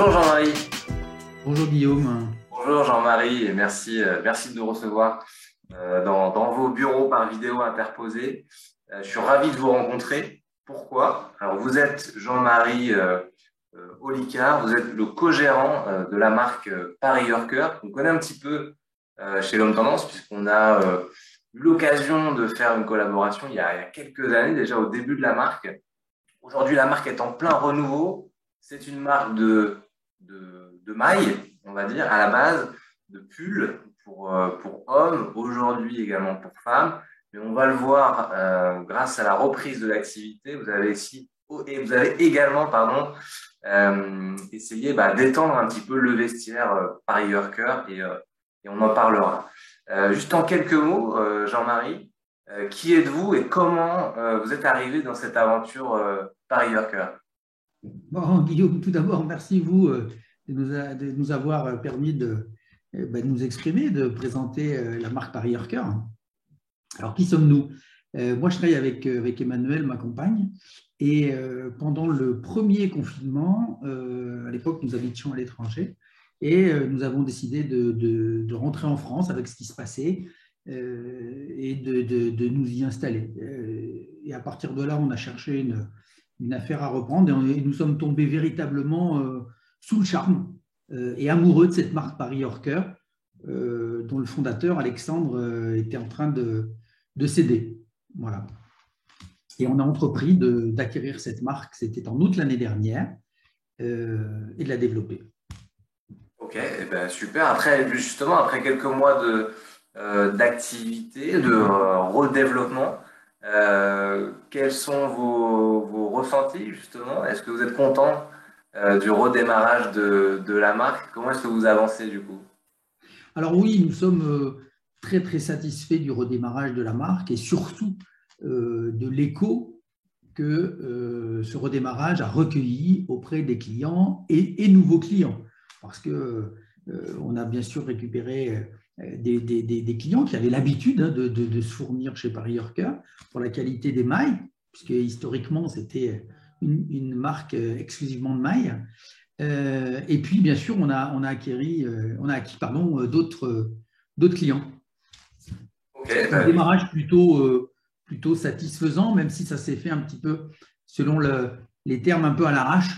Bonjour Jean-Marie. Bonjour Guillaume. Bonjour Jean-Marie et merci de nous recevoir dans vos bureaux par vidéo interposée. Je suis ravi de vous rencontrer. Pourquoi? Alors vous êtes Jean-Marie Olicard, vous êtes le co-gérant de la marque Paris Yorker. On connaît un petit peu chez l'Homme Tendance puisqu'on a eu l'occasion de faire une collaboration il y a quelques années déjà au début de la marque. Aujourd'hui, la marque est en plein renouveau. C'est une marque de mailles, on va dire, à la base, de pulls pour hommes, aujourd'hui également pour femmes. Mais on va le voir grâce à la reprise de l'activité. Vous avez également essayé d'étendre un petit peu le vestiaire Paris Yorker et on en parlera. Juste en quelques mots, Jean-Marie, qui êtes-vous et comment vous êtes arrivé dans cette aventure Paris Yorker? Bon, Guillaume, tout d'abord, merci vous de nous avoir permis de nous exprimer, de présenter la marque Paris Yorker. Alors, qui sommes-nous? Moi, je travaille avec Emmanuel, ma compagne, et pendant le premier confinement, à l'époque, nous habitions à l'étranger, et nous avons décidé de rentrer en France avec ce qui se passait et de nous y installer. Et à partir de là, on a cherché une affaire à reprendre et nous sommes tombés véritablement sous le charme et amoureux de cette marque Paris Yorker dont le fondateur, Alexandre, était en train de céder. Voilà. Et on a entrepris d'acquérir cette marque, c'était en août l'année dernière, et de la développer. Ok, eh ben, super. Après quelques mois d'activité, de redéveloppement, quels sont vos ressentis justement? Est-ce que vous êtes content du redémarrage de la marque? Comment est-ce que vous avancez du coup? Alors oui, nous sommes très très satisfaits du redémarrage de la marque et surtout de l'écho que ce redémarrage a recueilli auprès des clients et nouveaux clients. Parce qu'on a bien sûr récupéré des clients qui avaient l'habitude de se fournir chez Paris Yorker pour la qualité des mailles, puisque historiquement c'était une marque exclusivement de mailles. Et puis, bien sûr, on a acquis d'autres clients. Okay, un démarrage plutôt satisfaisant, même si ça s'est fait un petit peu selon les termes un peu à l'arrache.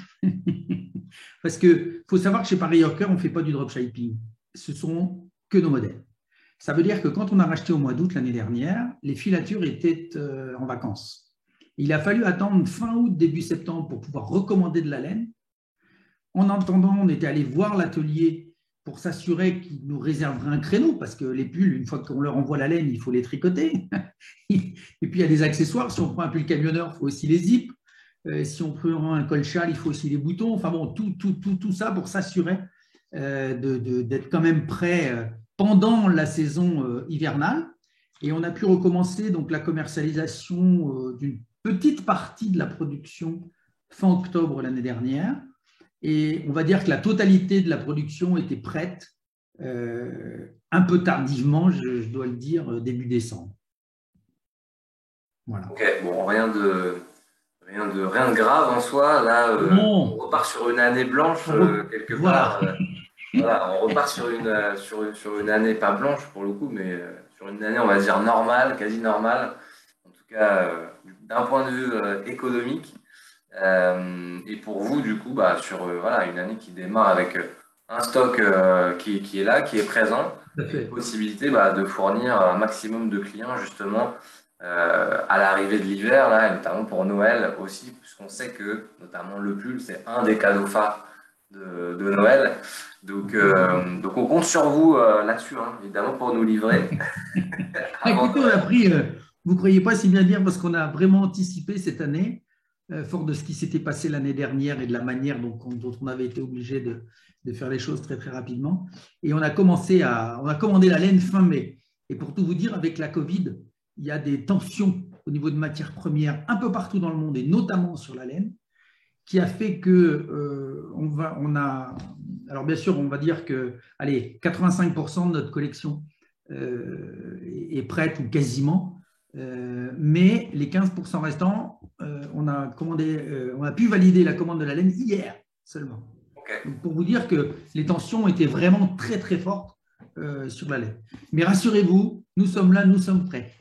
Parce qu'il faut savoir que chez Paris Yorker, on ne fait pas du dropshipping. Ce sont que nos modèles. Ça veut dire que quand on a racheté au mois d'août l'année dernière, les filatures étaient en vacances. Il a fallu attendre fin août, début septembre pour pouvoir recommander de la laine. En attendant, on était allé voir l'atelier pour s'assurer qu'ils nous réserveraient un créneau, parce que les pulls, une fois qu'on leur envoie la laine, il faut les tricoter. Et puis, il y a des accessoires. Si on prend un pull camionneur, il faut aussi les zips. Si on prend un col châle, il faut aussi les boutons. Enfin bon, tout ça pour s'assurer d'être quand même prêt pendant la saison hivernale. Et on a pu recommencer donc la commercialisation d'une petite partie de la production fin octobre l'année dernière. Et on va dire que la totalité de la production était prête un peu tardivement, je dois le dire, début décembre. Voilà. Ok, bon, rien de grave en soi. Là, on repart sur une année blanche quelque part. Voilà, on repart sur une année pas blanche pour le coup, mais sur une année, on va dire normale, quasi normale, en tout cas d'un point de vue économique. Et pour vous, du coup, sur une année qui démarre avec un stock qui est là, qui est présent, et une possibilité de fournir un maximum de clients justement à l'arrivée de l'hiver, là, et notamment pour Noël aussi, puisqu'on sait que notamment le pull, c'est un des cadeaux phares de Noël. Donc on compte sur vous là-dessus, hein, évidemment, pour nous livrer. Écoutez, on a pris, vous ne croyez pas si bien dire, parce qu'on a vraiment anticipé cette année, fort de ce qui s'était passé l'année dernière et de la manière dont on avait été obligé de faire les choses très très rapidement. Et on a commandé la laine fin mai. Et pour tout vous dire, avec la Covid, il y a des tensions au niveau de matières premières un peu partout dans le monde, et notamment sur la laine, qui a fait que alors bien sûr, on va dire que, allez, 85% de notre collection est prête ou quasiment, mais les 15% restants, on a pu valider la commande de la laine hier seulement. Ok, Donc, pour vous dire que les tensions étaient vraiment très, très fortes sur la laine. Mais rassurez-vous, nous sommes là, nous sommes prêts.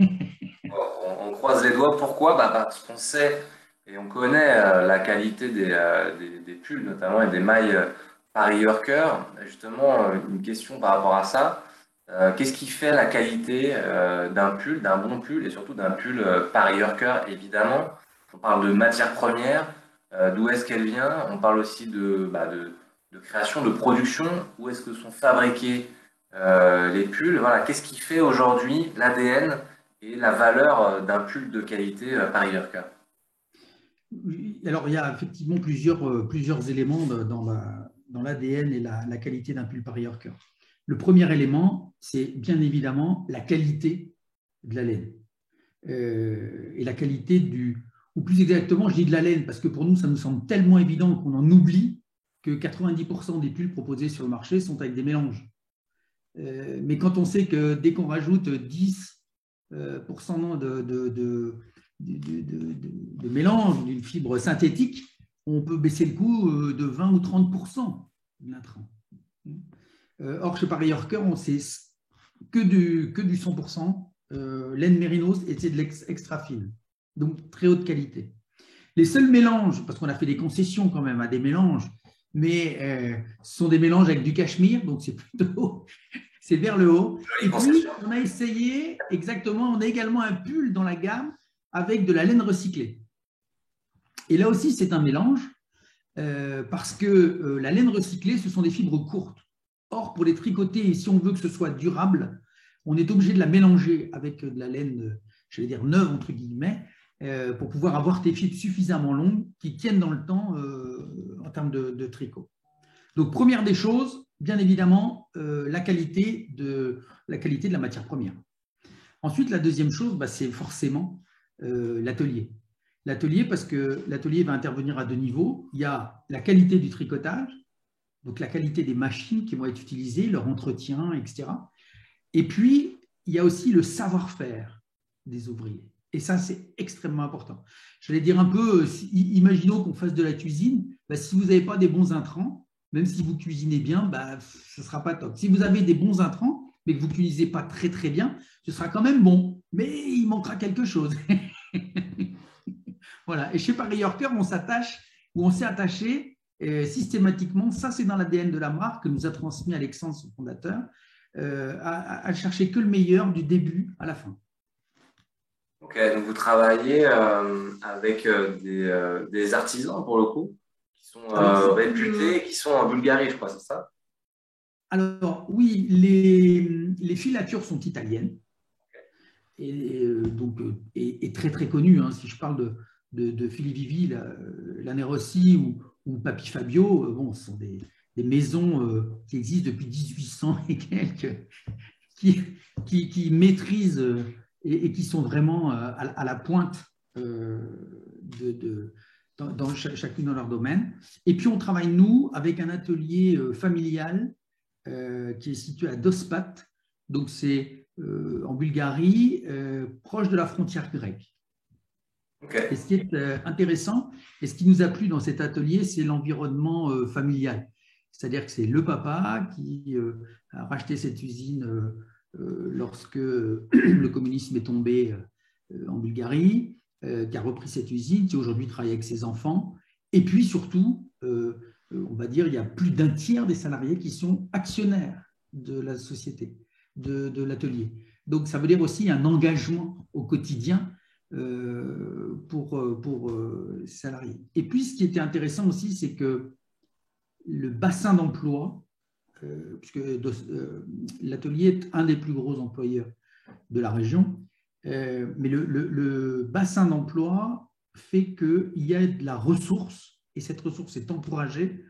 On croise les doigts. Pourquoi? Parce qu'on sait et on connaît la qualité des pulls, notamment, et des mailles Paris Yorker. Justement, une question par rapport à ça. Qu'est-ce qui fait la qualité d'un pull, d'un bon pull, et surtout d'un pull Paris Yorker, évidemment? On parle de matière première, d'où est-ce qu'elle vient? On parle aussi de création, de production. Où est-ce que sont fabriqués les pulls? Voilà. Qu'est-ce qui fait aujourd'hui l'ADN et la valeur d'un pull de qualité Paris Yorker? Alors, il y a effectivement plusieurs éléments dans l'ADN et la qualité d'un pull Paris Yorker. Le premier élément, c'est bien évidemment la qualité de la laine. Et la qualité ou plus exactement, je dis de la laine, parce que pour nous, ça nous semble tellement évident qu'on en oublie que 90% des pulls proposés sur le marché sont avec des mélanges. Mais quand on sait que dès qu'on rajoute 10% de mélange d'une fibre synthétique, on peut baisser le coût de 20 ou 30% de l'intrant. Or, chez Paris Yorker, on sait que du 100% laine mérinos et c'est de l'extra fine, donc très haute qualité. Les seuls mélanges, parce qu'on a fait des concessions quand même à des mélanges, mais ce sont des mélanges avec du cachemire, donc c'est plutôt c'est vers le haut. Et puis, on a essayé, exactement, on a également un pull dans la gamme avec de la laine recyclée. Et là aussi, c'est un mélange, parce que la laine recyclée, ce sont des fibres courtes. Or, pour les tricoter, et si on veut que ce soit durable, on est obligé de la mélanger avec de la laine, je vais dire neuve, entre guillemets, pour pouvoir avoir des fibres suffisamment longues qui tiennent dans le temps en termes de tricot. Donc, première des choses, bien évidemment, la qualité de la matière première. Ensuite, la deuxième chose, c'est forcément l'atelier. L'atelier, parce que l'atelier va intervenir à deux niveaux. Il y a la qualité du tricotage, donc la qualité des machines qui vont être utilisées, leur entretien, etc. Et puis, il y a aussi le savoir-faire des ouvriers. Et ça, c'est extrêmement important. Je vais dire un peu, imaginons qu'on fasse de la cuisine, si vous n'avez pas des bons intrants, même si vous cuisinez bien, ce ne sera pas top. Si vous avez des bons intrants, mais que vous ne cuisinez pas très très bien, ce sera quand même bon, mais il manquera quelque chose. Voilà. Et chez Paris Yorker, on s'attache, ou on s'est attaché systématiquement, ça c'est dans l'ADN de la marque que nous a transmis Alexandre, son fondateur, à chercher que le meilleur du début à la fin. Ok, donc vous travaillez avec des artisans pour le coup, qui sont réputés, qui sont en Bulgarie, je crois, c'est ça? Alors oui, les filatures sont italiennes et très très connues. Hein. Si je parle de Fili Vivi, la Nerossi ou Papi Fabio, bon, ce sont des maisons qui existent depuis 1800 et quelques, qui maîtrisent et qui sont vraiment à la pointe chacune dans leur domaine. Et puis on travaille, nous, avec un atelier familial qui est situé à Dospat, donc c'est en Bulgarie, proche de la frontière grecque. Okay. Et ce qui est intéressant, et ce qui nous a plu dans cet atelier, c'est l'environnement familial. C'est-à-dire que c'est le papa qui a racheté cette usine lorsque le communisme est tombé en Bulgarie, qui a repris cette usine, qui aujourd'hui travaille avec ses enfants. Et puis surtout, on va dire, il y a plus d'un tiers des salariés qui sont actionnaires de la société, de l'atelier. Donc, ça veut dire aussi un engagement au quotidien pour ces salariés. Et puis, ce qui était intéressant aussi, c'est que le bassin d'emploi, puisque l'atelier est un des plus gros employeurs de la région, mais le bassin d'emploi fait qu'il y a de la ressource, et cette ressource est encouragée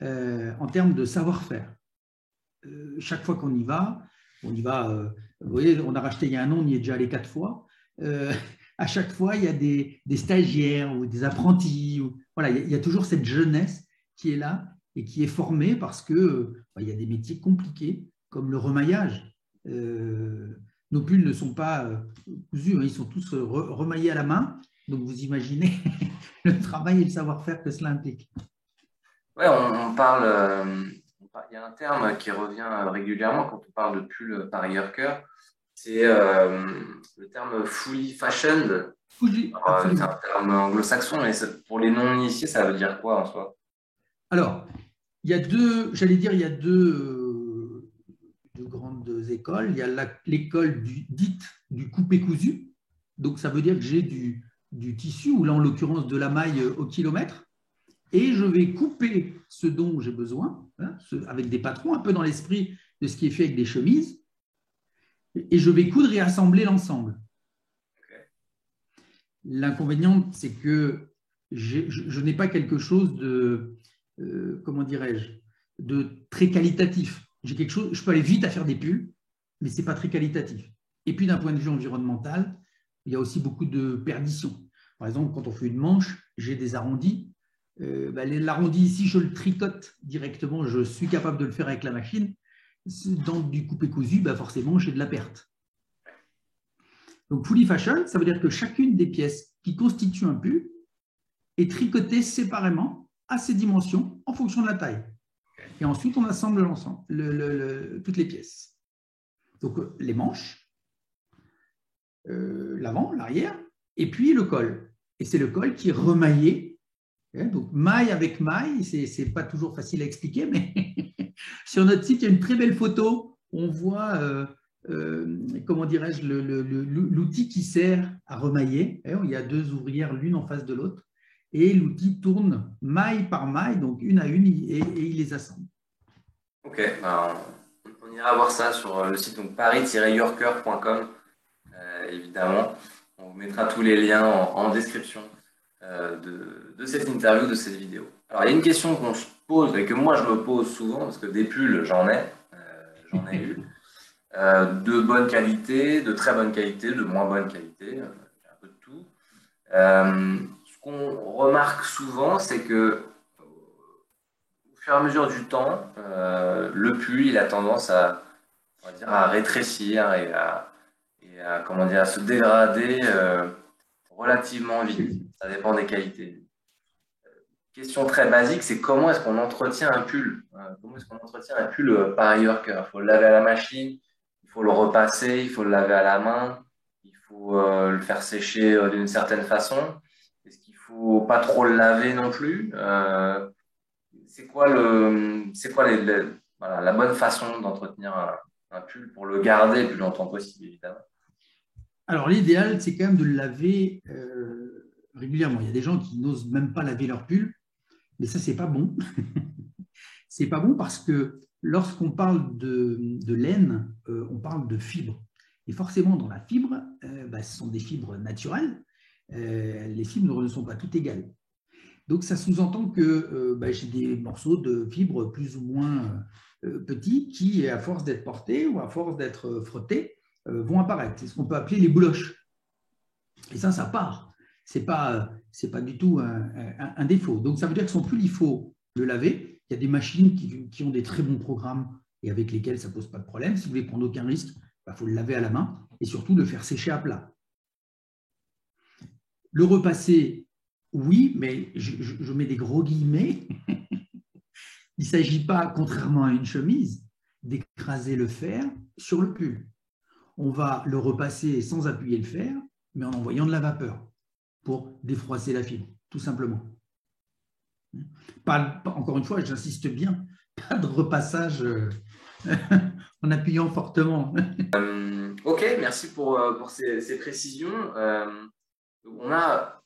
en termes de savoir-faire. Chaque fois qu'on y va, vous voyez, on a racheté il y a un an, on y est déjà allé 4 fois. À chaque fois, il y a des stagiaires ou des apprentis. Voilà, il y a toujours cette jeunesse qui est là et qui est formée parce qu'il y a des métiers compliqués comme le remaillage. Nos pulls ne sont pas cousus, ils sont tous remaillés à la main. Donc, vous imaginez le travail et le savoir-faire que cela implique. Ouais, on parle. Il y a un terme qui revient régulièrement quand on parle de pull Paris Yorker. C'est le terme fully fashioned. Fuji, C'est absolument. un terme anglo-saxon, mais pour les non-initiés, ça veut dire quoi en soi? Alors, il y a deux, j'allais dire, il y a deux grandes écoles. Il y a l'école dite du coupé cousu. Donc, ça veut dire que j'ai du tissu, ou là, en l'occurrence, de la maille au kilomètre. Et je vais couper ce dont j'ai besoin, hein, avec des patrons, un peu dans l'esprit de ce qui est fait avec des chemises. Et je vais coudre et assembler l'ensemble. L'inconvénient, c'est que je n'ai pas quelque chose de, comment dirais-je, de très qualitatif. J'ai quelque chose, je peux aller vite à faire des pulls, mais ce n'est pas très qualitatif. Et puis, d'un point de vue environnemental, il y a aussi beaucoup de perditions. Par exemple, quand on fait une manche, j'ai des arrondis. L'arrondi ici, je le tricote directement, je suis capable de le faire avec la machine. Dans du coupé cousu, forcément, j'ai de la perte. Donc, fully fashion, ça veut dire que chacune des pièces qui constituent un pull est tricotée séparément à ses dimensions en fonction de la taille. Et ensuite, on assemble l'ensemble, toutes les pièces. Donc, les manches, l'avant, l'arrière, et puis le col. Et c'est le col qui est remaillé. Donc, maille avec maille, ce n'est pas toujours facile à expliquer, mais sur notre site, il y a une très belle photo. On voit comment dirais-je, l'outil qui sert à remailler. Il y a deux ouvrières l'une en face de l'autre et l'outil tourne maille par maille, donc une à une, et il les assemble. Ok, on ira voir ça sur le site donc paris-yorker.com, évidemment. On vous mettra tous les liens en description de cette interview, de cette vidéo. Alors, il y a une question qu'on se pose et que moi je me pose souvent, parce que des pulls, j'en ai eu. De bonne qualité, de très bonne qualité, de moins bonne qualité, un peu de tout. Ce qu'on remarque souvent, c'est que au fur et à mesure du temps, le pull, il a tendance on va dire, à rétrécir comment dire, à se dégrader relativement vite. Ça dépend des qualités. Question très basique, c'est comment est-ce qu'on entretient un pull? Comment est-ce qu'on entretient un pull par Yorker? Il faut le laver à la machine, il faut le repasser, il faut le laver à la main, il faut le faire sécher d'une certaine façon. Est-ce qu'il faut pas trop le laver non plus? C'est quoi voilà, la bonne façon d'entretenir un pull pour le garder le plus longtemps possible, évidemment? Alors, l'idéal, c'est quand même de le laver régulièrement. Il y a des gens qui n'osent même pas laver leur pull, mais ça, c'est pas bon. C'est pas bon parce que lorsqu'on parle de laine, on parle de fibres. Et forcément, dans la fibre, ce sont des fibres naturelles. Les fibres ne sont pas toutes égales. Donc, ça sous-entend que j'ai des morceaux de fibres plus ou moins petits qui, à force d'être portés ou à force d'être frottés, vont apparaître. C'est ce qu'on peut appeler les bouloches. Et ça part. Ce n'est pas du tout un défaut. Donc, ça veut dire que son pull, il faut le laver. Il y a des machines qui ont des très bons programmes et avec lesquels ça ne pose pas de problème. Si vous voulez prendre aucun risque, il faut le laver à la main et surtout le faire sécher à plat. Le repasser, oui, mais je mets des gros guillemets. Il ne s'agit pas, contrairement à une chemise, d'écraser le fer sur le pull. On va le repasser sans appuyer le fer, mais en envoyant de la vapeur pour défroisser la fibre, tout simplement. Encore une fois, j'insiste bien, pas de repassage en appuyant fortement. Ok, merci pour ces précisions. On a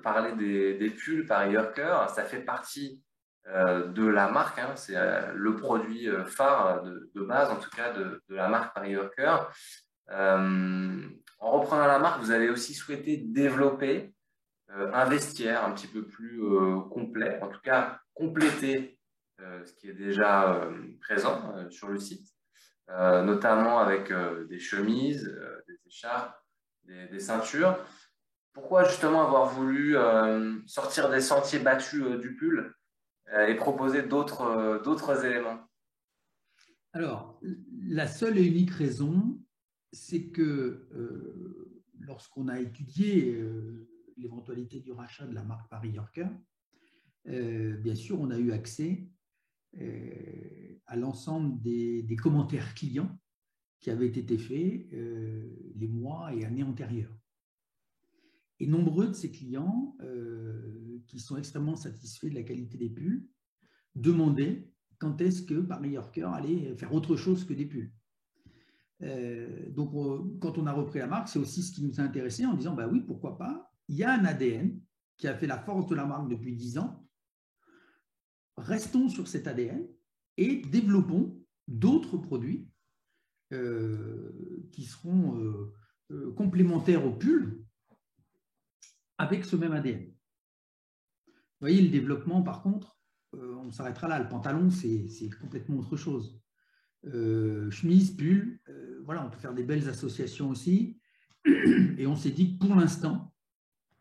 parlé des pulls par Yorker, ça fait partie de la marque, hein, c'est le produit phare de base, en tout cas, de la marque Paris Yorker. En reprenant la marque, vous avez aussi souhaité développer un vestiaire un petit peu plus complet, en tout cas compléter ce qui est déjà présent sur le site, notamment avec des chemises, des écharpes, des ceintures. Pourquoi justement avoir voulu sortir des sentiers battus du pull et proposer d'autres éléments? Alors, la seule et unique raison, c'est que lorsqu'on a étudié l'éventualité du rachat de la marque Paris Yorker, bien sûr, on a eu accès à l'ensemble des commentaires clients qui avaient été faits les mois et années antérieurs. Et nombreux de ces clients qui sont extrêmement satisfaits de la qualité des pulls demandaient quand est-ce que Paris Yorker allait faire autre chose que des pulls. Donc, quand on a repris la marque, c'est aussi ce qui nous a intéressés en disant, bah oui, pourquoi pas, il y a un ADN qui a fait la force de la marque depuis 10 ans. Restons sur cet ADN et développons d'autres produits qui seront complémentaires au pull avec ce même ADN. Vous voyez, le développement, par contre, on s'arrêtera là. Le pantalon, c'est complètement autre chose. Chemise, pull, voilà, on peut faire des belles associations aussi. Et on s'est dit que pour l'instant,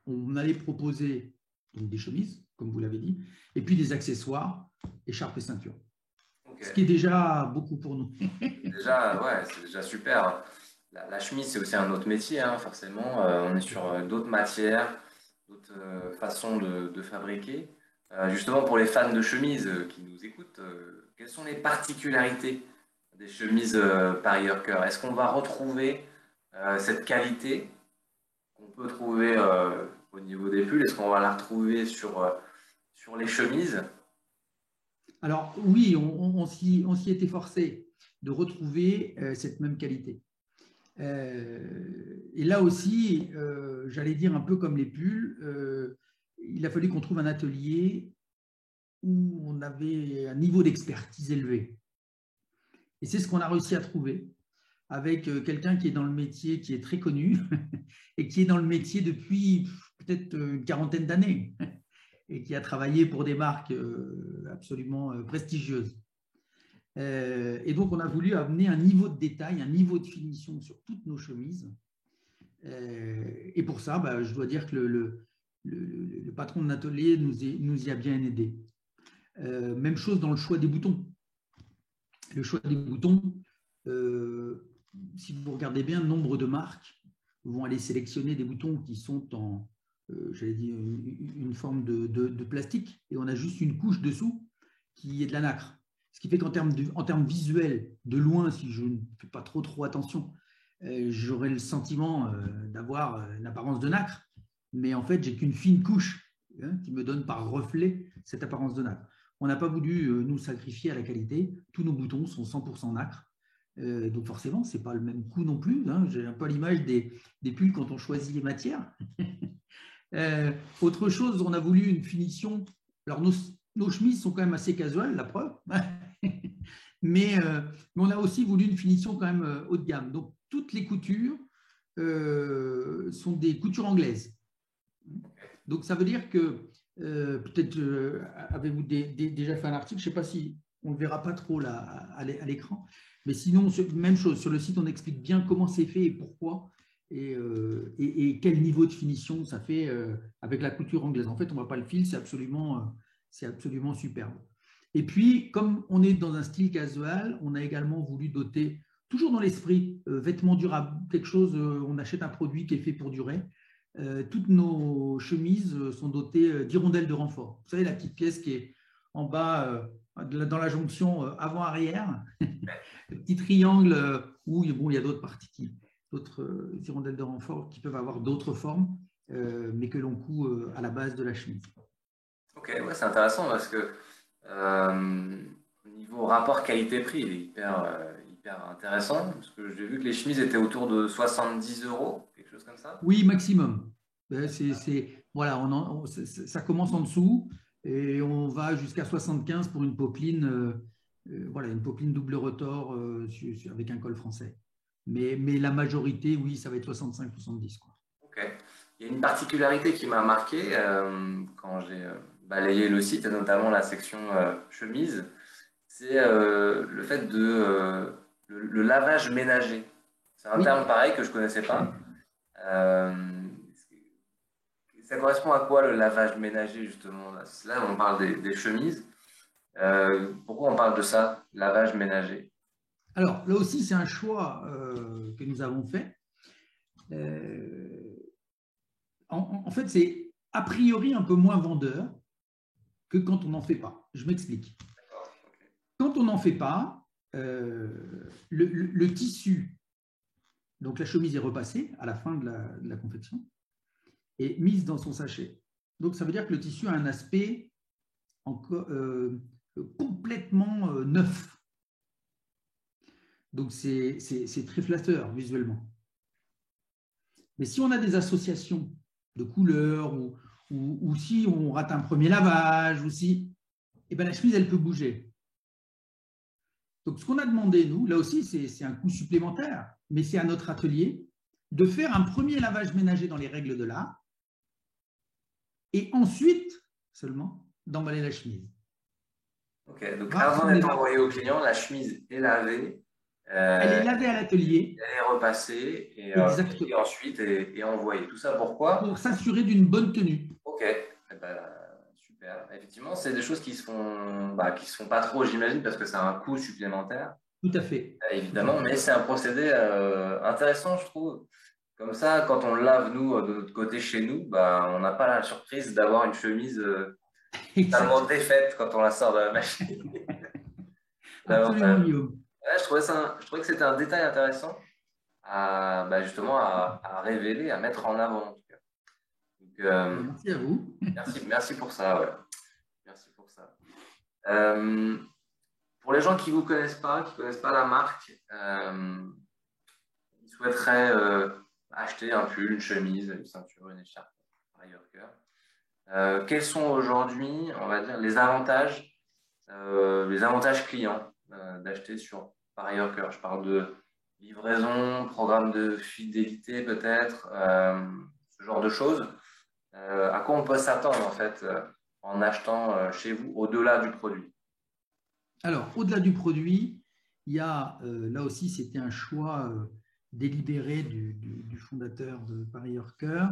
on allait proposer donc des chemises, comme vous l'avez dit, et puis des accessoires, écharpes et ceintures. Okay. Ce qui est déjà beaucoup pour nous. Déjà, ouais, c'est déjà super. La chemise, c'est aussi un autre métier, hein, forcément. On est sur d'autres matières, d'autres façons de fabriquer. Justement, pour les fans de chemises qui nous écoutent, quelles sont les particularités des chemises Paris Yorker? Est-ce qu'on va retrouver cette qualité qu'on peut trouver au niveau des pulls? Est-ce qu'on va la retrouver sur les chemises? Alors oui, on s'y était forcé de retrouver cette même qualité. Et là aussi, j'allais dire un peu comme les pulls, il a fallu qu'on trouve un atelier où on avait un niveau d'expertise élevé. Et c'est ce qu'on a réussi à trouver avec quelqu'un qui est dans le métier, qui est très connu et qui est dans le métier depuis peut-être une quarantaine d'années et qui a travaillé pour des marques absolument prestigieuses. Et donc, on a voulu amener un niveau de détail, un niveau de finition sur toutes nos chemises. Et pour ça, bah, je dois dire que le patron de l'atelier nous y a bien aidé. Même chose dans le choix des boutons. Le choix des boutons, si vous regardez bien, nombre de marques vont aller sélectionner des boutons qui sont en, j'allais dire, une forme de plastique, et on a juste une couche dessous qui est de la nacre. Ce qui fait qu'en termes visuels, de loin, si je ne fais pas trop attention, j'aurais le sentiment d'avoir une apparence de nacre, mais en fait, j'ai qu'une fine couche qui me donne par reflet cette apparence de nacre. On n'a pas voulu nous sacrifier à la qualité. Tous nos boutons sont 100% nacre. Donc forcément, ce n'est pas le même coût non plus. Hein. J'ai un peu l'image des pulls quand on choisit les matières. Autre chose, on a voulu une finition. Alors, nos chemises sont quand même assez casuales, la preuve. mais on a aussi voulu une finition quand même haut de gamme. Donc, toutes les coutures sont des coutures anglaises. Donc, ça veut dire que peut-être avez-vous déjà fait un article, je ne sais pas si on ne le verra pas trop là à l'écran, mais sinon, même chose, sur le site, on explique bien comment c'est fait et pourquoi, et quel niveau de finition ça fait avec la couture anglaise. En fait, on ne voit pas le fil, c'est absolument superbe. Et puis, comme on est dans un style casual, on a également voulu doter, toujours dans l'esprit, vêtements durables, quelque chose, on achète un produit qui est fait pour durer. Toutes nos chemises sont dotées d'hirondelles de renfort. Vous savez, la petite pièce qui est en bas, dans la jonction avant-arrière, le petit triangle où bon, il y a d'autres parties, d'autres hirondelles de renfort qui peuvent avoir d'autres formes, mais que l'on coud à la base de la chemise. Ok, ouais, c'est intéressant parce que au niveau rapport qualité-prix, il est hyper intéressant parce que j'ai vu que les chemises étaient autour de 70 €, quelque chose comme ça. Oui, maximum. Voilà, ça commence en dessous et on va jusqu'à 75 pour une popeline, voilà, une popeline double retors avec un col français. Mais la majorité, oui, ça va être 65-70. Ok. Il y a une particularité qui m'a marqué quand j'ai balayé le site, et notamment la section chemise, c'est le fait de le lavage ménager. C'est un terme pareil que je ne connaissais pas. Ça correspond à quoi le lavage ménager, justement? Là, on parle des chemises. Pourquoi on parle de ça, lavage ménager? Alors, là aussi, c'est un choix que nous avons fait. En fait, c'est a priori un peu moins vendeur que quand on n'en fait pas. Je m'explique. Quand on n'en fait pas, le tissu, donc la chemise est repassée à la fin de la confection, et mise dans son sachet. Donc ça veut dire que le tissu a un aspect complètement neuf. Donc c'est très flatteur visuellement. Mais si on a des associations de couleurs ou si on rate un premier lavage, ou si, eh ben la chemise, elle peut bouger. Donc, ce qu'on a demandé, nous, là aussi, c'est un coût supplémentaire, mais c'est à notre atelier de faire un premier lavage ménager dans les règles de l'art et ensuite seulement d'emballer la chemise. Ok, donc avant d'être envoyée au client, la chemise est lavée. Elle est lavée à l'atelier. Elle est repassée et ensuite est envoyée. Tout ça pourquoi? Pour s'assurer d'une bonne tenue. Ok, eh ben, super. Effectivement, c'est des choses qui se font pas trop, j'imagine, parce que ça a un coût supplémentaire. Tout à fait. Évidemment, mais c'est un procédé intéressant, je trouve. Comme ça, quand on lave, nous, de notre côté chez nous, on n'a pas la surprise d'avoir une chemise totalement défaite quand on la sort de la machine. Absolument, Guillaume. Ouais, je trouvais que c'était un détail intéressant justement à révéler, à mettre en avant. En tout cas. Donc, merci à vous. Merci pour ça. Ouais. Merci pour ça. Pour les gens qui ne vous connaissent pas, qui ne connaissent pas la marque, ils souhaiteraient acheter un pull, une chemise, une ceinture, une écharpe, Paris Worker. Quels sont aujourd'hui, on va dire, les avantages clients d'acheter sur Paris Worker? Je parle de livraison, programme de fidélité peut-être, ce genre de choses. À quoi on peut s'attendre en fait en achetant chez vous au-delà du produit? Alors, au-delà du produit, il y a, là aussi, c'était un choix délibéré du fondateur de Paris Worker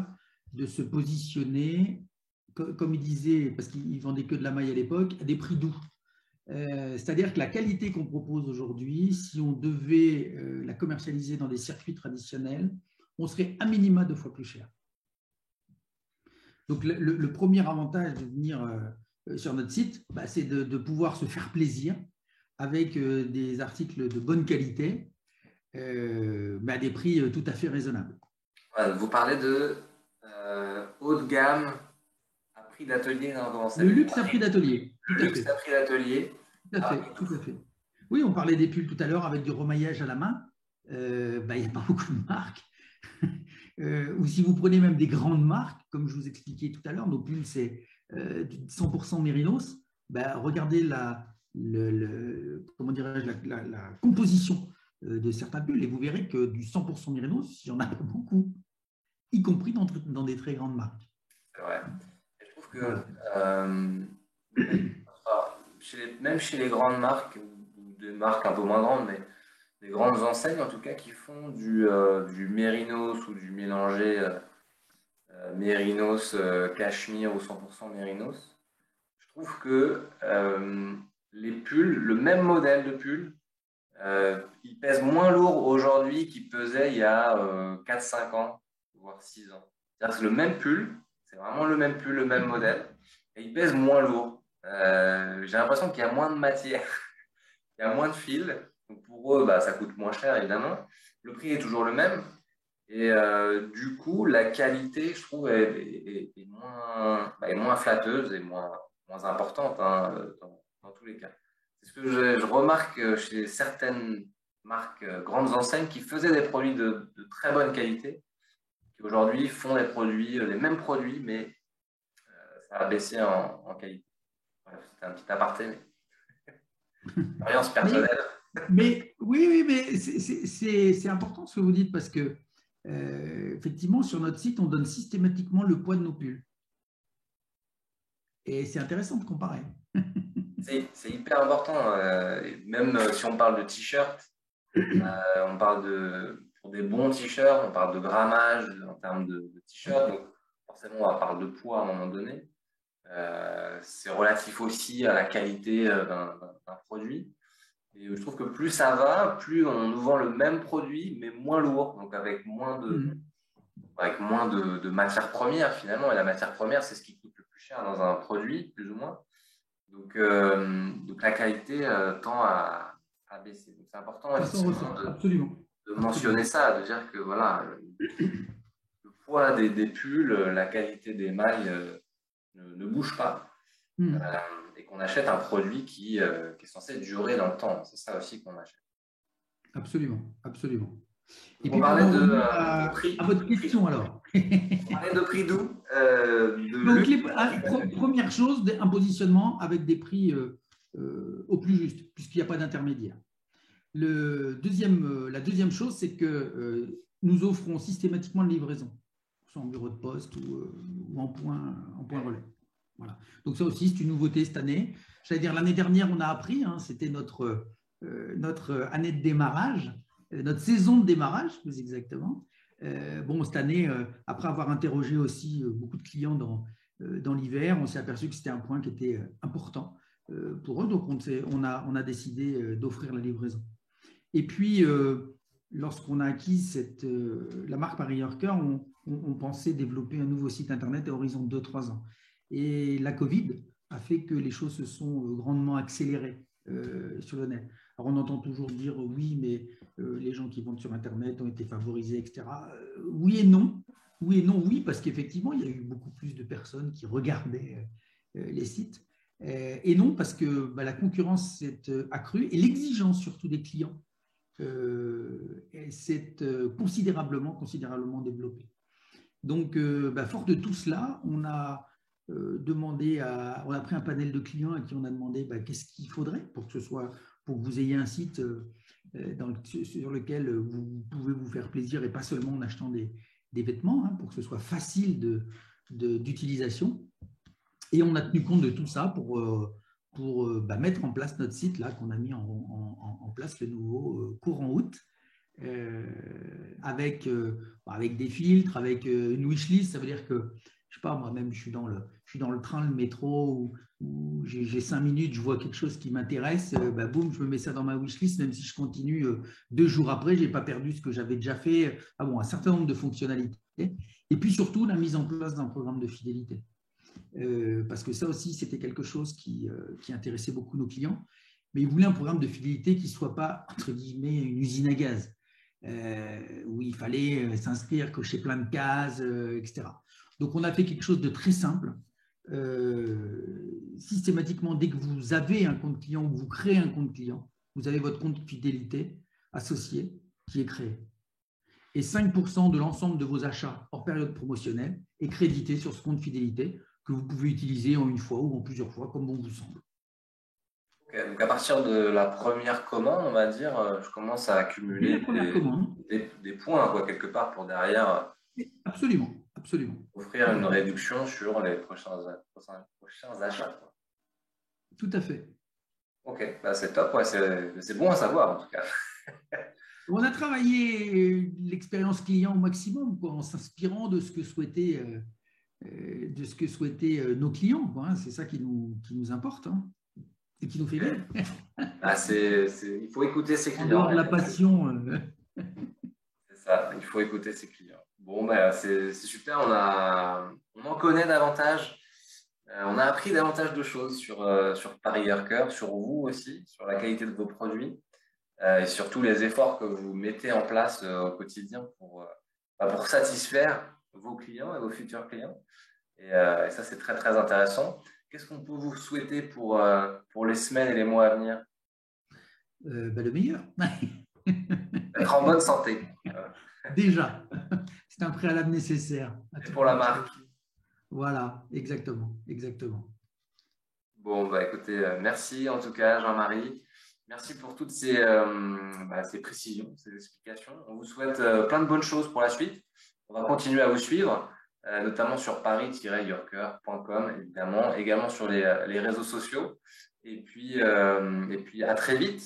de se positionner, comme il disait, parce qu'il ne vendait que de la maille à l'époque, à des prix doux. C'est-à-dire que la qualité qu'on propose aujourd'hui, si on devait la commercialiser dans des circuits traditionnels, on serait à minima 2 fois plus cher. Donc, le premier avantage de venir sur notre site, c'est de pouvoir se faire plaisir avec des articles de bonne qualité, à des prix tout à fait raisonnables. Vous parlez de haut de gamme à prix d'atelier. Le luxe à prix d'atelier. Le luxe à prix d'atelier. Tout à fait. Oui, on parlait des pulls tout à l'heure avec du remaillage à la main. Il n'y a pas beaucoup de marques. Ou si vous prenez même des grandes marques, comme je vous expliquais tout à l'heure, nos pulls, c'est 100% Mérinos. Regardez comment dirais-je, la composition de certains pulls et vous verrez que du 100% Mérinos, il n'y en a pas beaucoup, y compris dans des très grandes marques. C'est vrai. Et je trouve que même chez les grandes marques, ou des marques un peu moins grandes, mais des grandes enseignes en tout cas, qui font du Mérinos ou du mélangé Mérinos, Cachemire ou 100% Mérinos, je trouve que les pulls, le même modèle de pull, il pèse moins lourd aujourd'hui qu'il pesait il y a 4-5 ans, voire 6 ans. C'est-à-dire que c'est le même pull, c'est vraiment le même pull, le même modèle, et il pèse moins lourd. J'ai l'impression qu'il y a moins de matière, il y a moins de fil. Donc pour eux, ça coûte moins cher, évidemment. Le prix est toujours le même. Et du coup, la qualité, je trouve, est moins flatteuse et moins importante dans tous les cas. C'est ce que je remarque chez certaines marques, grandes enseignes qui faisaient des produits de très bonne qualité, qui aujourd'hui font les mêmes produits, mais ça a baissé en qualité. Voilà, c'était un petit aparté, mais expérience personnelle. Mais oui, mais c'est important ce que vous dites parce que effectivement, sur notre site, on donne systématiquement le poids de nos pulls. Et c'est intéressant de comparer. C'est hyper important. Même si on parle de t-shirts, on parle pour des bons t-shirts, on parle de grammage en termes de t-shirts. Donc, forcément, on parle de poids à un moment donné. C'est relatif aussi à la qualité d'un produit. Et je trouve que plus ça va, plus on nous vend le même produit, mais moins lourd, donc avec moins de matières premières finalement. Et la matière première, c'est ce qui coûte le plus cher dans un produit, plus ou moins. Donc la qualité tend à baisser. Donc c'est important de mentionner ça, de dire que voilà, le poids des pulls, la qualité des mailles ne bouge pas. Et qu'on achète un produit qui est censé durer dans le temps. C'est ça aussi qu'on achète. Absolument, absolument. Et puis, on parlait de prix. À votre question, alors. On parlait de prix d'où Donc, première chose, un positionnement avec des prix au plus juste, puisqu'il n'y a pas d'intermédiaire. La deuxième chose, c'est que nous offrons systématiquement de livraison, soit en bureau de poste ou en point relais. Voilà. Donc ça aussi, c'est une nouveauté cette année. J'allais dire, l'année dernière, on a appris, c'était notre année de démarrage, notre saison de démarrage, plus exactement. Cette année, après avoir interrogé aussi beaucoup de clients dans l'hiver, on s'est aperçu que c'était un point qui était important pour eux. Donc, on a décidé d'offrir la livraison. Et puis, lorsqu'on a acquis la marque Paris Yorker, on pensait développer un nouveau site Internet à horizon de 2-3 ans. Et la Covid a fait que les choses se sont grandement accélérées sur le net. Alors, on entend toujours dire oui, mais les gens qui vendent sur Internet ont été favorisés, etc. Oui et non. Oui et non, oui, parce qu'effectivement, il y a eu beaucoup plus de personnes qui regardaient les sites. Et non, parce que la concurrence s'est accrue et l'exigence surtout des clients s'est considérablement développée. Donc, fort de tout cela, on a on a pris un panel de clients à qui on a demandé qu'est-ce qu'il faudrait pour que vous ayez un site sur lequel vous pouvez vous faire plaisir et pas seulement en achetant des vêtements, pour que ce soit facile d'utilisation. Et on a tenu compte de tout ça pour mettre en place notre site là qu'on a mis en place, le nouveau courant août. Avec des filtres, avec une wishlist. Ça veut dire que, je sais pas, moi-même, je suis dans le train, le métro, où j'ai 5 minutes, je vois quelque chose qui m'intéresse, boum, je me mets ça dans ma wishlist, même si je continue 2 jours après, je n'ai pas perdu ce que j'avais déjà fait. Un certain nombre de fonctionnalités. Et puis surtout, la mise en place d'un programme de fidélité. Parce que ça aussi, c'était quelque chose qui intéressait beaucoup nos clients. Mais ils voulaient un programme de fidélité qui ne soit pas, entre guillemets, une usine à gaz. Où il fallait s'inscrire, cocher plein de cases, etc. Donc, on a fait quelque chose de très simple. Systématiquement, dès que vous avez un compte client ou vous créez un compte client, vous avez votre compte fidélité associé qui est créé. Et 5% de l'ensemble de vos achats hors période promotionnelle est crédité sur ce compte fidélité que vous pouvez utiliser en une fois ou en plusieurs fois, comme bon vous semble. Donc à partir de la première commande, on va dire, je commence à accumuler des points quelque part pour derrière absolument. Offrir une réduction sur les prochains achats. Tout à fait. Ok, c'est top, c'est bon à savoir en tout cas. On a travaillé l'expérience client au maximum en s'inspirant de ce que souhaitaient nos clients. C'est ça qui nous importe. Et qui nous fait bien. Il faut écouter ses clients. En dehors de la passion. C'est ça, il faut écouter ses clients. Bon, c'est super, on en connaît davantage. On a appris davantage de choses sur Paris Yorker, sur vous aussi, sur la qualité de vos produits et sur tous les efforts que vous mettez en place au quotidien pour satisfaire vos clients et vos futurs clients. Et ça, c'est très, très intéressant. Qu'est-ce qu'on peut vous souhaiter pour les semaines et les mois à venir? Le meilleur. Être en bonne santé. Déjà, c'est un préalable nécessaire. Et pour la marque. Voilà, exactement. Bon, écoutez, merci en tout cas, Jean-Marie. Merci pour toutes ces précisions, ces explications. On vous souhaite plein de bonnes choses pour la suite. On va continuer à vous suivre. Notamment sur paris-yorker.com, également sur les réseaux sociaux. Et puis à très vite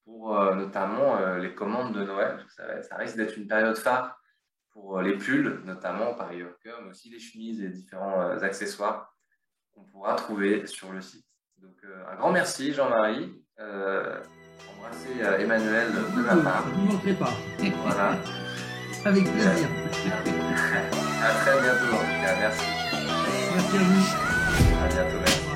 pour notamment les commandes de Noël. Ça risque d'être une période phare pour les pulls, notamment Paris Yorker, mais aussi les chemises et différents accessoires qu'on pourra trouver sur le site. Donc un grand merci Jean-Marie. Embrassez Emmanuel de ma part. Je ne manquerai pas. Voilà. Avec plaisir. À très bientôt en tout cas. Merci. Merci à vous. À bientôt. Merci.